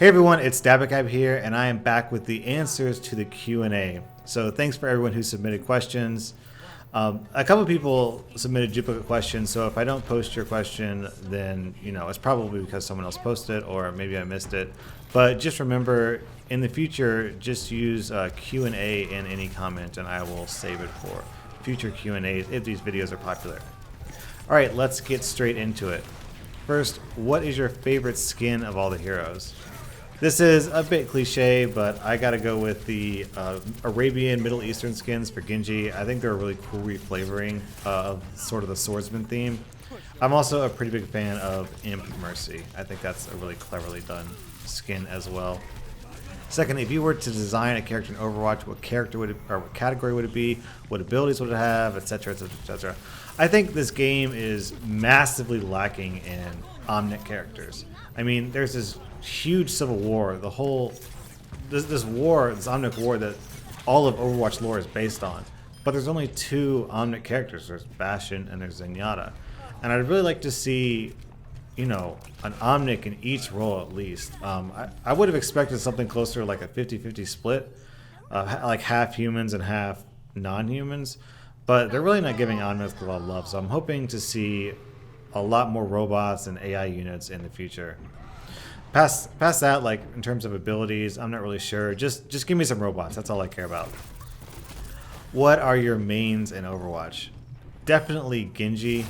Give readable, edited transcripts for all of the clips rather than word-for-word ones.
Hey everyone, it's Dabacabb here, and I am back with the answers to the Q&A. So thanks for everyone who submitted questions. A couple of people submitted duplicate questions, so if I don't post your question, then it's probably because someone else posted it, or maybe I missed it. But just remember, in the future, just use Q&A in any comment, and I will save it for future Q&As if these videos are popular. All right, let's get straight into it. First, what is your favorite skin of all the heroes? This is a bit cliche, but I gotta go with the Arabian Middle Eastern skins for Genji. I think they're a really cool reflavoring of sort of the swordsman theme. I'm also a pretty big fan of Imp Mercy. I think that's a really cleverly done skin as well. Second, if you were to design a character in Overwatch, what character would it, or what category would it be? What abilities would it have, etc., etc., etc.? I think this game is massively lacking in Omnic characters. I mean, there's this huge civil war, this Omnic war that all of Overwatch lore is based on. But there's only two Omnic characters. There's Bastion and there's Zenyatta. And I'd really like to see, an Omnic in each role at least. I would have expected something closer to like a 50-50 split, like half humans and half non-humans. But they're really not giving Omnics a lot of love. So I'm hoping to see a lot more robots and AI units in the future. Past that, like in terms of abilities, I'm not really sure. Just give me some robots. That's all I care about. What are your mains in Overwatch? Definitely Genji.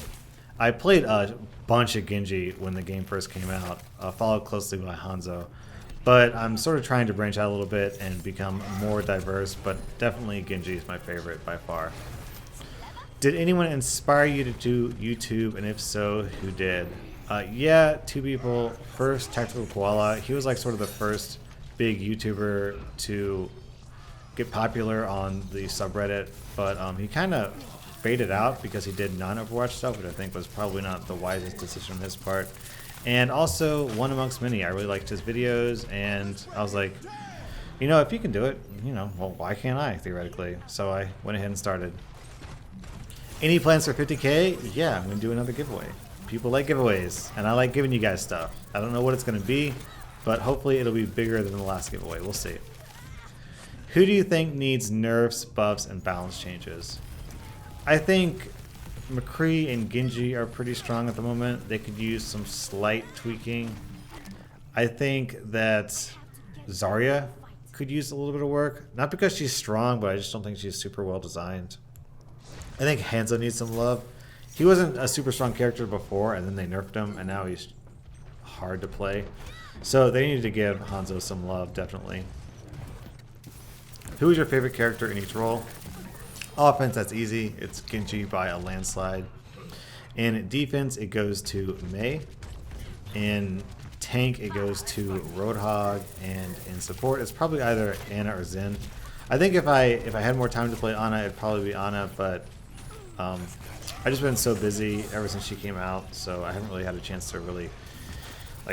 I played a bunch of Genji when the game first came out, followed closely by Hanzo. But I'm sort of trying to branch out a little bit and become more diverse, but definitely Genji is my favorite by far. Did anyone inspire you to do YouTube, and if so, who did? Yeah, two people. First, Tactical Koala. He was like sort of the first big YouTuber to get popular on the subreddit, but he kind of faded out because he did non-Overwatch stuff, which I think was probably not the wisest decision on his part. And also, one amongst many. I really liked his videos, and I was like, if you can do it, well, why can't I, theoretically? So I went ahead and started. Any plans for 50K? Yeah, I'm going to do another giveaway. People like giveaways, and I like giving you guys stuff. I don't know what it's going to be, but hopefully it'll be bigger than the last giveaway. We'll see. Who do you think needs nerfs, buffs, and balance changes? I think McCree and Genji are pretty strong at the moment. They could use some slight tweaking. I think that Zarya could use a little bit of work. Not because she's strong, but I just don't think she's super well designed. I think Hanzo needs some love. He wasn't a super strong character before, and then they nerfed him, and now he's hard to play. So they need to give Hanzo some love, definitely. Who is your favorite character in each role? Offense, that's easy. It's Genji by a landslide. In defense, it goes to Mei. In tank, it goes to Roadhog. And in support, it's probably either Ana or Zen. I think if I had more time to play Ana, it'd probably be Ana, but I've just been so busy ever since she came out, so I haven't really had a chance to really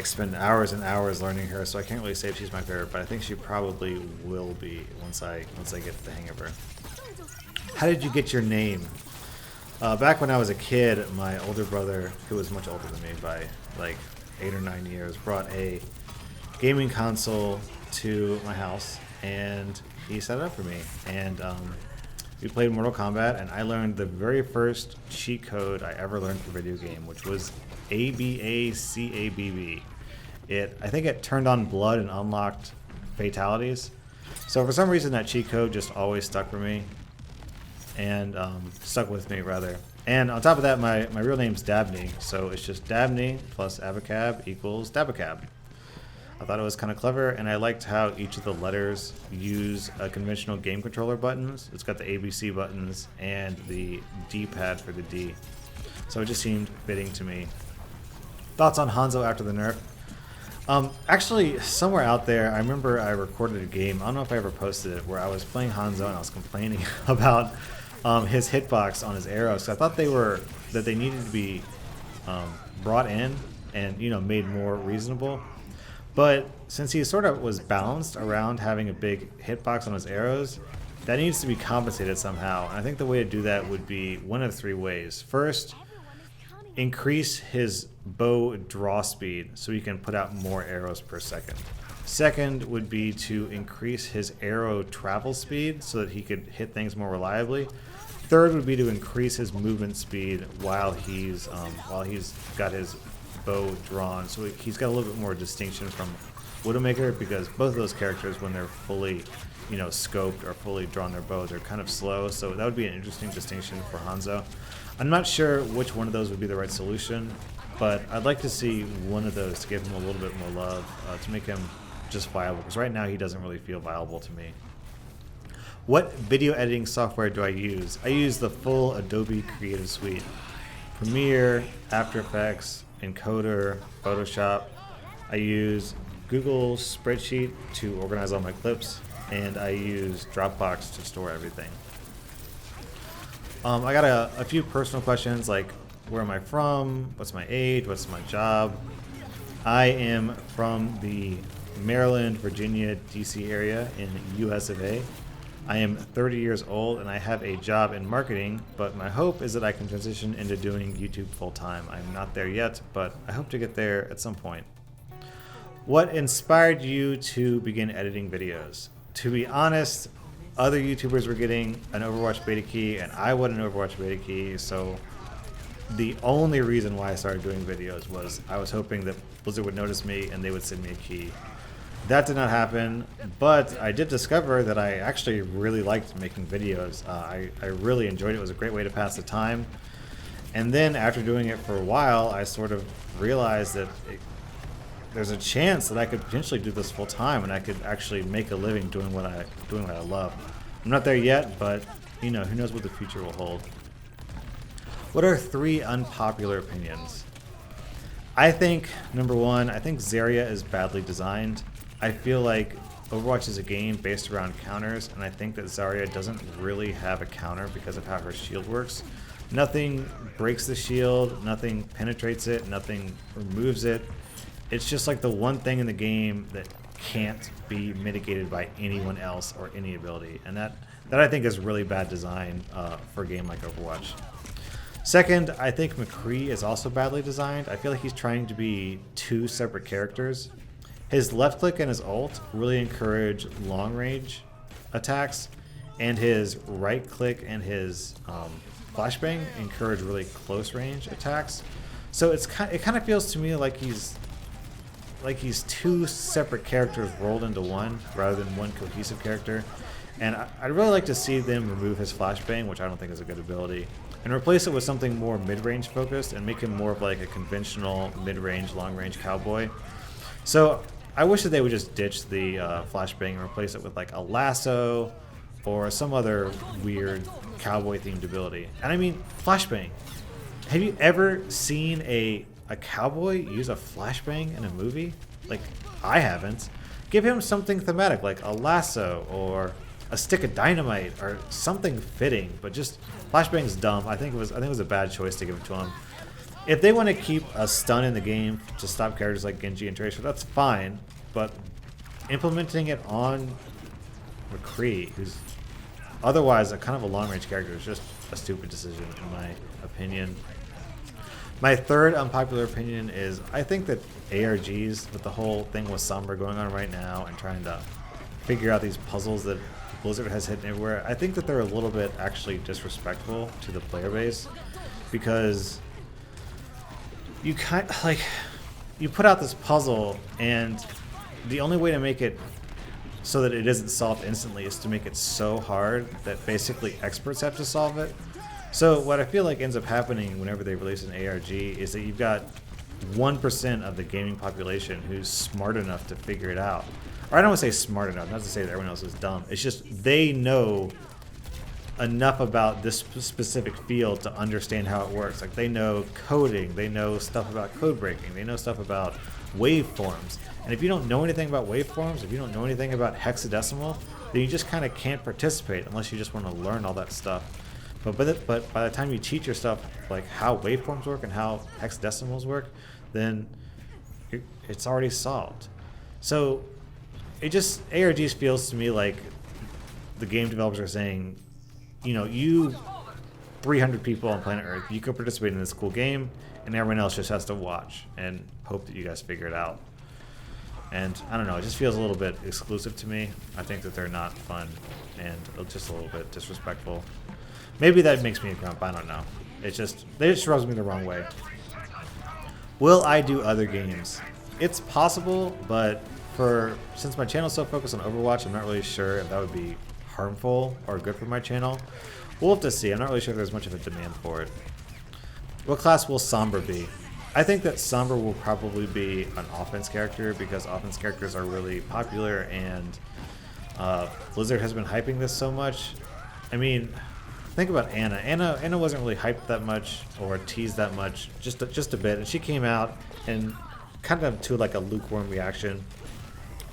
spend hours and hours learning her. So I can't really say if she's my favorite, but I think she probably will be once I get the hang of her. How did you get your name? Back when I was a kid, my older brother, who was much older than me by like 8 or 9 years, brought a gaming console to my house, and he set it up for me. And we played Mortal Kombat, and I learned the very first cheat code I ever learned for a video game, which was ABACABB. I think it turned on blood and unlocked fatalities. So for some reason, that cheat code just always stuck for me, and stuck with me, rather. And on top of that, my real name's Dabney, so it's just Dabney plus Dabacabb equals Dabacabb. I thought it was kind of clever, and I liked how each of the letters use a conventional game controller buttons. It's got the ABC buttons and the D-pad for the D. So it just seemed fitting to me. Thoughts on Hanzo after the nerf? Actually, somewhere out there, I remember I recorded a game, I don't know if I ever posted it, where I was playing Hanzo and I was complaining about his hitbox on his arrows. So I thought that they needed to be brought in and made more reasonable. But since he sort of was balanced around having a big hitbox on his arrows, that needs to be compensated somehow. And I think the way to do that would be one of three ways. First, increase his bow draw speed so he can put out more arrows per second. Second would be to increase his arrow travel speed so that he could hit things more reliably. Third would be to increase his movement speed while he's got his bow drawn, so he's got a little bit more distinction from Widowmaker, because both of those characters, when they're fully, scoped or fully drawn their bows, are kind of slow. So that would be an interesting distinction for Hanzo. I'm not sure which one of those would be the right solution, but I'd like to see one of those to give him a little bit more love, to make him just viable, because right now he doesn't really feel viable to me. What video editing software do I use? I use the full Adobe Creative Suite. Premiere, After Effects, Encoder, Photoshop. I use Google Spreadsheet to organize all my clips, and I use Dropbox to store everything. I got a few personal questions, like where am I from, what's my age, what's my job. I am from the Maryland, Virginia, DC area in US of A. I am 30 years old and I have a job in marketing, but my hope is that I can transition into doing YouTube full time. I'm not there yet, but I hope to get there at some point. What inspired you to begin editing videos? To be honest, other YouTubers were getting an Overwatch beta key and I wanted an Overwatch beta key, so the only reason why I started doing videos was I was hoping that Blizzard would notice me and they would send me a key. That did not happen, but I did discover that I actually really liked making videos. I really enjoyed it. It was a great way to pass the time. And then after doing it for a while, I sort of realized that there's a chance that I could potentially do this full time and I could actually make a living doing what I love. I'm not there yet, but who knows what the future will hold. What are 3 unpopular opinions? I think, number 1, I think Zarya is badly designed. I feel like Overwatch is a game based around counters, and I think that Zarya doesn't really have a counter because of how her shield works. Nothing breaks the shield, nothing penetrates it, nothing removes it. It's just like the one thing in the game that can't be mitigated by anyone else or any ability, and that I think is really bad design for a game like Overwatch. Second, I think McCree is also badly designed. I feel like he's trying to be 2 separate characters. His left click and his ult really encourage long range attacks, and his right click and his flashbang encourage really close range attacks. So it kind of feels to me like he's 2 separate characters rolled into one rather than one cohesive character. And I'd really like to see them remove his flashbang, which I don't think is a good ability, and replace it with something more mid-range focused and make him more of like a conventional mid-range, long-range cowboy. So I wish that they would just ditch the flashbang and replace it with like a lasso or some other weird cowboy-themed ability. And I mean, flashbang. Have you ever seen a cowboy use a flashbang in a movie? Like, I haven't. Give him something thematic, like a lasso or a stick of dynamite or something fitting. But just flashbang's dumb. I think it was a bad choice to give it to him. If they want to keep a stun in the game to stop characters like Genji and Tracer, that's fine. But implementing it on McCree, who's otherwise a kind of a long-range character, is just a stupid decision in my opinion. My third unpopular opinion is I think that ARGs, with the whole thing with Sombra going on right now and trying to figure out these puzzles that Blizzard has hidden everywhere, I think that they're a little bit actually disrespectful to the player base, because you you put out this puzzle and the only way to make it so that it isn't solved instantly is to make it so hard that basically experts have to solve it. So what I feel like ends up happening whenever they release an ARG is that you've got 1% of the gaming population who's smart enough to figure it out. Or I don't want to say smart enough, not to say that everyone else is dumb. It's just they know enough about this specific field to understand how it works. Like, they know coding, they know stuff about code breaking, they know stuff about waveforms. And if you don't know anything about waveforms, if you don't know anything about hexadecimal, then you just kind of can't participate unless you just want to learn all that stuff. But by the time you teach yourself like how waveforms work and how hexadecimals work, then it's already solved. So it just, ARGs feels to me like the game developers are saying, you 300 people on planet Earth, you can participate in this cool game, and everyone else just has to watch and hope that you guys figure it out. And I don't know, it just feels a little bit exclusive to me. I think that they're not fun and just a little bit disrespectful. Maybe that makes me a grump, I don't know. They just rubs me the wrong way. Will I do other games? It's possible, but since my channel's so focused on Overwatch, I'm not really sure if that would be harmful or good for my channel. We'll have to see. I'm not really sure if there's much of a demand for it. What class will Sombra be? I think that Sombra will probably be an offense character because offense characters are really popular, and Blizzard has been hyping this so much. I mean, think about Anna. Anna wasn't really hyped that much or teased that much, just a bit, and she came out and kind of to like a lukewarm reaction.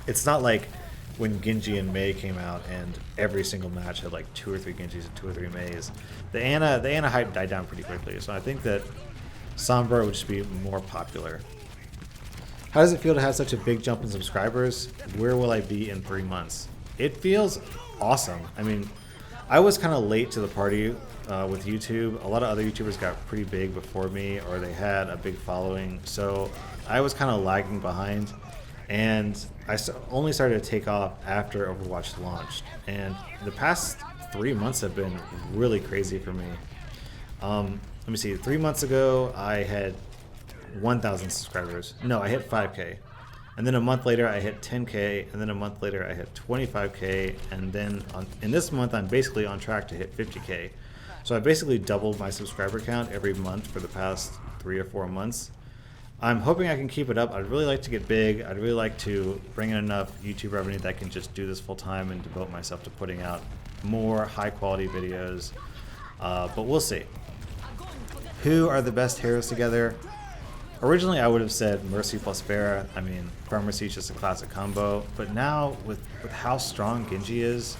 It's not like when Genji and Mei came out and every single match had like 2 or 3 Genjis and 2 or 3 Meis. The Anna hype died down pretty quickly, so I think that Sombra would just be more popular. How does it feel to have such a big jump in subscribers? Where will I be in 3 months? It feels awesome. I mean, I was kind of late to the party with YouTube. A lot of other YouTubers got pretty big before me, or they had a big following, so I was kind of lagging behind. And I only started to take off after Overwatch launched. And the past 3 months have been really crazy for me. Let me see, 3 months ago I had 1,000 subscribers. No, I hit 5K. And then a month later I hit 10K, and then a month later I hit 25K, and then in this month I'm basically on track to hit 50K. So I basically doubled my subscriber count every month for the past 3 or 4 months. I'm hoping I can keep it up. I'd really like to get big. I'd really like to bring in enough YouTube revenue that I can just do this full time and devote myself to putting out more high quality videos. But we'll see. Who are the best heroes together? Originally I would have said Mercy plus Pharah. I mean, Mercy is just a classic combo. But now with how strong Genji is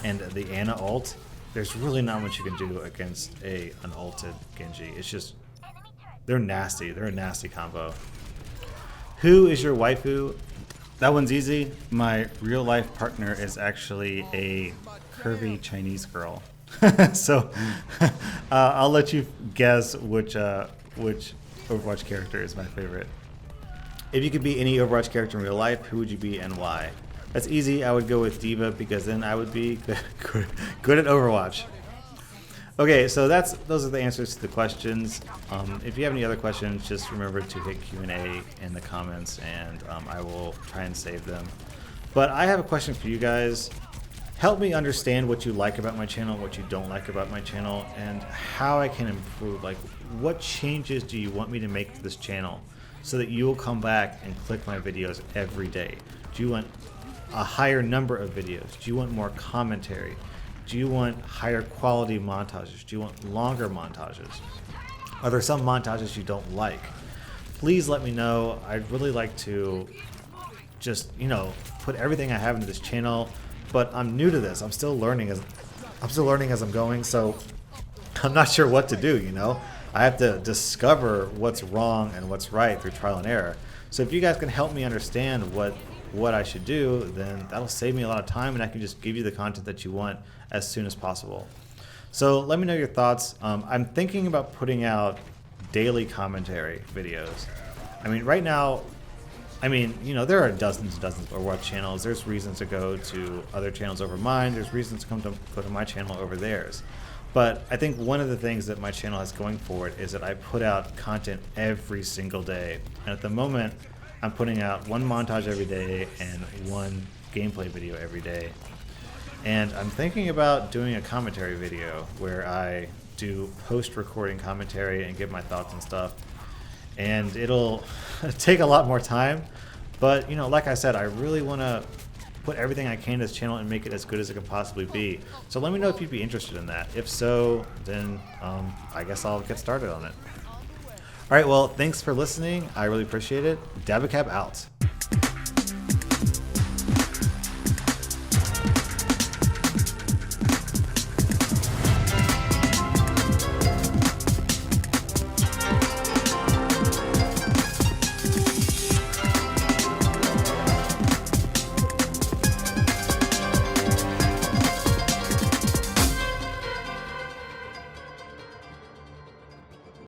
and the Ana ult, there's really not much you can do against an ulted Genji. It's just, they're nasty. They're a nasty combo. Who is your waifu? That one's easy. My real life partner is actually a curvy Chinese girl. So I'll let you guess which Overwatch character is my favorite. If you could be any Overwatch character in real life, who would you be and why? That's easy. I would go with D.Va because then I would be good at Overwatch. Okay, so those are the answers to the questions. If you have any other questions, just remember to hit Q&A in the comments, and I will try and save them. But I have a question for you guys. Help me understand what you like about my channel, what you don't like about my channel, and how I can improve. Like, what changes do you want me to make to this channel so that you will come back and click my videos every day? Do you want a higher number of videos? Do you want more commentary? Do you want higher quality montages? Do you want longer montages? Are there some montages you don't like? Please let me know. I'd really like to just, put everything I have into this channel, but I'm new to this. I'm still learning as I'm going, so I'm not sure what to do, I have to discover what's wrong and what's right through trial and error. So if you guys can help me understand what I should do, then that'll save me a lot of time, and I can just give you the content that you want as soon as possible. So let me know your thoughts. I'm thinking about putting out daily commentary videos. I mean, right now, there are dozens and dozens of Overwatch channels. There's reasons to go to other channels over mine. There's reasons to go to my channel over theirs. But I think one of the things that my channel has going for it is that I put out content every single day. And at the moment, I'm putting out one montage every day and one gameplay video every day. And I'm thinking about doing a commentary video where I do post-recording commentary and give my thoughts and stuff. And it'll take a lot more time, but like I said, I really want to put everything I can to this channel and make it as good as it can possibly be. So let me know if you'd be interested in that. If so, then I guess I'll get started on it. All right, well, thanks for listening. I really appreciate it. Dabacabb out.